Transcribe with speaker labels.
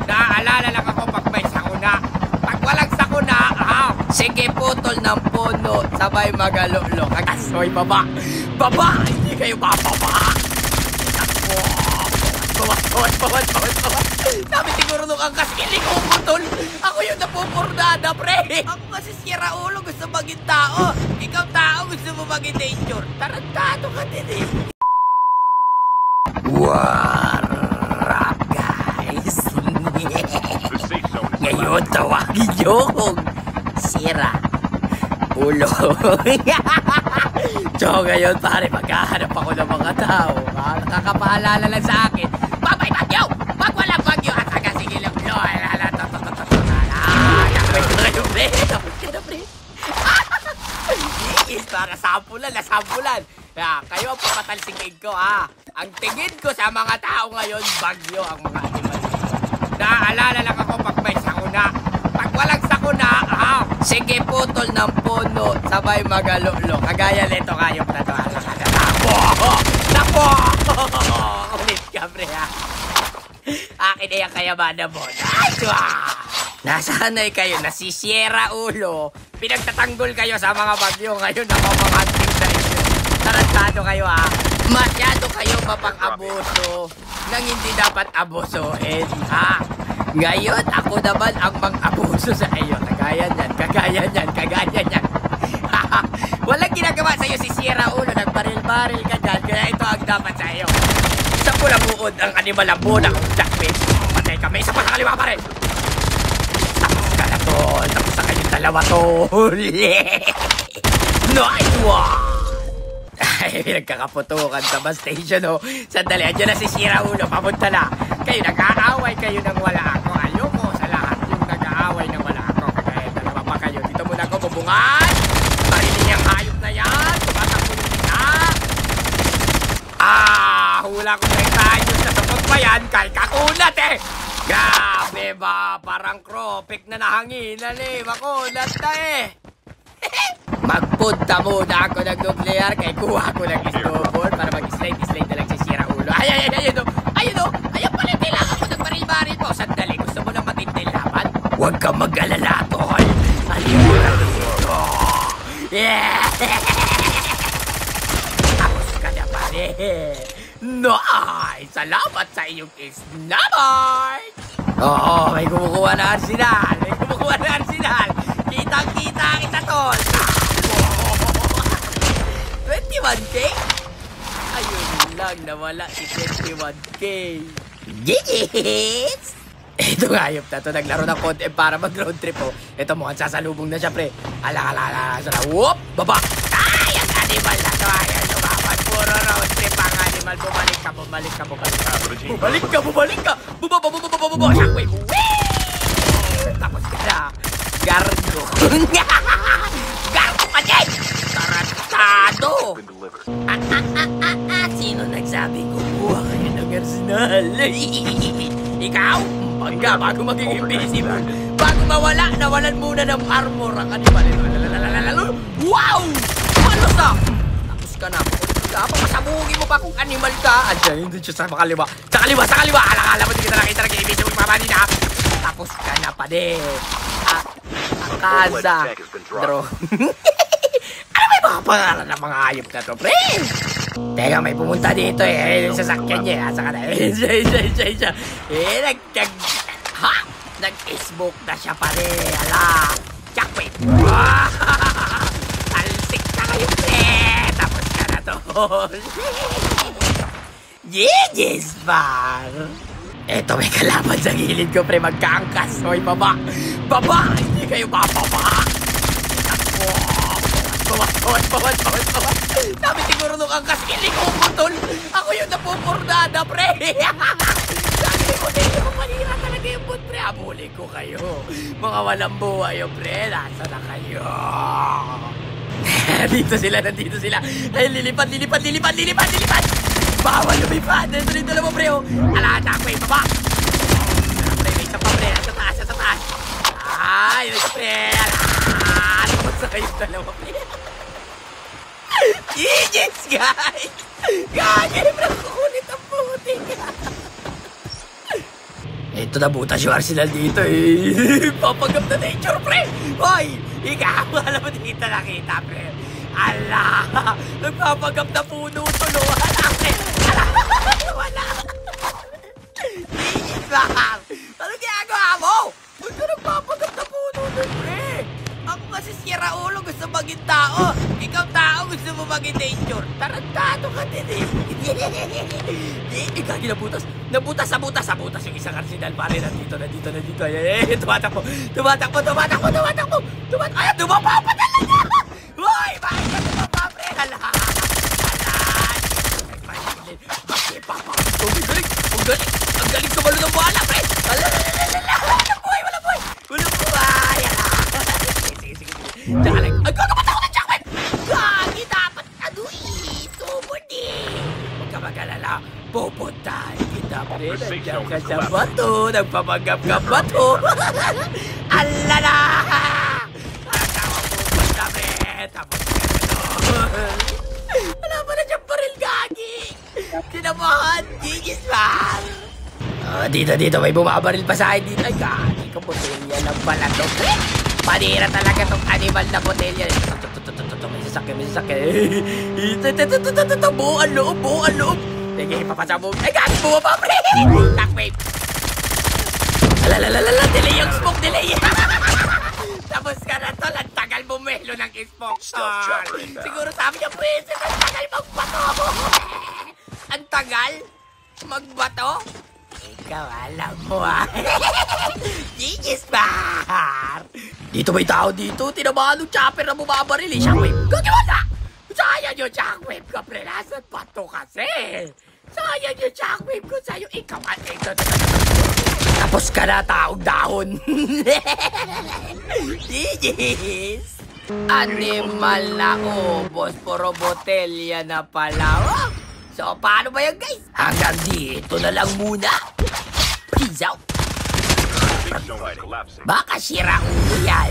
Speaker 1: Naaalala lang ako pag may sakuna. Pag walang sakuna, sige putol ng puno, sabay magalolo. Kagasoy, baba. Baba! Hindi kayo bababa! Bawat. Sabi siguro nung angkas, hindi ko putol. Ako yung napupurnada, pre. Ako kasi sira ulo, gusto maging tao. Ikaw tao, gusto mo maging danger. Tarantado ka din eh. Warap, guys. Ngayon, tawagin yung sira ulo. So ngayon, pare, maghahanap ako ng mga tao. Nakakapaalala lang sa akin. Babay, bagyo! Pag walang bagyo, at saka sige lang, lo. Kayo, pre. Tapos ka na, pre. Is, para sampulan. Kayo ang papatalsingin ko, ha. Ang tingin ko sa mga tao ngayon, bagyo ang mga animal. Naaalala lang ako pag may sakuna. Pag walang sakuna, sige putol ng puno, sabay magalolo. Kagaya nito kayong na to. Napo! Ulit ka, pre, ha. Akin na yung kayamanan mo. Nice one! Nasanay kayo, nasisiyera ulo. Pinagtatanggol kayo sa mga bagyo ngayon na mamakanting sa inyo. Tarantado kayo, ha. Masyado kayo mapang-abuso nang hindi dapat abusuhin, ha. Ngayon, ako naman ang mang-abuso sa iyo. Kagaya niyan. Walang ginagawa sa iyo si Sierra Ulo. Nagbaril-baril ka dyan. Kaya ito ang dapat sa iyo. Sa pulang buod ang animal ang bunang jackfish. Patay kami. Isa pa sa kaliwa pa rin. Tapos ka na, tol. Tapos sa kayong dalawa, tol. Nice one! Ay, nagkakaputukan sa bus station, oh. Sandali, andyan na si Sierra Ulo. Papunta na. Kayo, nag-aaway kayo nang wala ako. Ayoko sa lahat yung nag-aaway nang wala ako. Kaya dalawa pa kayo. Dito muna ako bubungan. Sarili niyang hayop na yan. Tumatakbo na. Hula ko na tayo sa sapot pa yan. Kay kakulat eh. Grabe ba? Parang cropik na nahanginan eh. Makulat na eh. Magpunta muna ako ng nuclear. Kaya kuha ko ng snowball para mag-slide na lang si Sierra Ulo. Ayun o. Ayun pala, kailangan mo ng baril-baril po. Sandali, gusto mo ng matinding laban? Huwag kang mag-alala, tol. Alimutan dito. Yeah! Tapos ka na pare. Nice! Salamat sa iyong snowball! Oo, may kumukuha na arsenal. Kitang-kita kita, tol. 21K? Ayun lang, nawala si 21K. Gigits! Ito nga, ayop na to. Naglaro ng content para mag-road trip, oh. Ito mukhang sasalubong na siya, pre. Ala. Whoop! Baba! Ay, ang animal na to. Ayan, lumabas. Puro road trip ang animal. Bumalik ka. Bumalik ka. Bumaba. Shockwave. Whee! Tapos ka na. Gargo. Gargo ka din! Tarantado! Sino nagsabi kukuha kayo ng arsenal? Ikaw? Pagka bago maging invisible, bago mawala, nawalan muna ng armor ang animal. Wow! Ano sa? Tapos ka na. Papasabugin mo pa kung animal ka. Andiyan, hindi siya sa kaliwa. Sa kaliwa! Alang-alang mo, hindi kita nakita nag-i-ibig yung mamani na. Tapos ka na pa din. Akaza. Draw. Ano may mga pangalan ng mga hayop na to, pre? Teka, may pumunta dito eh. Sasakyan niya. Saka na. Nag-smoke na siya pare. Ala. Shockwave. Talsik na kayo, pre. Tapos ka na to. Yes, bar. Eto, may kalaban sa gilid ko, pre. Magkaangkas. Hoy, baba. Hindi kayo bababa. Bawat. Sabi siguro nung angkas, hindi ko putol. Ako yung napupurnada, pre. Sabi ko, hindi ko manira talaga yung boot, pre. Abuli ko kayo. Mga walang buhay, pre. Nasa na kayo? Nandito sila. Ay, lilipad. Bawal lumipad. Nandito lang mo, pre. Ala, takway, baba. Pre, may isa pa, pre. Sa taas. Ay, pre. Ala. Tapos sa kayo dalawa, pre. Yes, guys! Gagawin na kukulit ang puti ka! Ito na butas yung Arsenal dito eh. Papagap na nature, pre. Hoy, ikaw, alam mo dito nakita, pre. Ala, nagpapagap na puno tulo. Ala, pre. Ala, wala. Islam, ano ginagawa mo? Ba't ka nagpapagap na puno doon, pre? Ako kasi si Raulo gusto maging tao. Ikaw tao gusto mo maging nature. Tarantado ka din eh. Ikaw nabutas. Nabutas yung isang Arsenal. Pare, nandito. Ay, tumatakbo. Ay, tumapa pa talaga. Hoy, bakit ka tumapa, pre? Hala. Ang galing kumalo ng bala, pre. Hala. Walang buhay. Tsaka lang, ang gagamat ako ng Jackweb! Gagi, dapat tumod eh! Huwag ka mag-alala, pupuntahan kita, pre. Nandiyan ka sa bato, nagpamagap ka bato. Alala! Ang ako pupunta, pre. Tapos ka na doon. Wala pa na siyang baril, gagi. Tinabahan, gigis lang. Dito, may bumabaril pa sa akin dito. Ay, gagi, kaputilya ng pala to, pre. Panira talaga tong animal na botelya. May sasakyan. Buo ang loob. Sige, papasabog. Ay, gagi, buo pa, pre! Shockwave. Alalala, delay yung smoke, delay. Tapos ka na, tol. Ang tagal bumelo ng smoke, tol. Siguro sabi niya, pwede, ang tagal magbato. Ang tagal magbato? Ikaw, alam mo ah. Gigis bar! Dito may tao dito. Tinabahan ng chopper na bumabaril eh. Shockwave. Gagiwala! Sayang yung Shockwave ka, pre. Nasaan pa to kasi? Sayang yung Shockwave ko sa'yo. Ikaw at ito. Tapos ka na, taong dahon. Gigis! Animal na ubos. Puro botelya na pala. Oh! So, paano ba yan, guys? Hanggang dito na lang muna. Peace out. Baka sira ulo yan.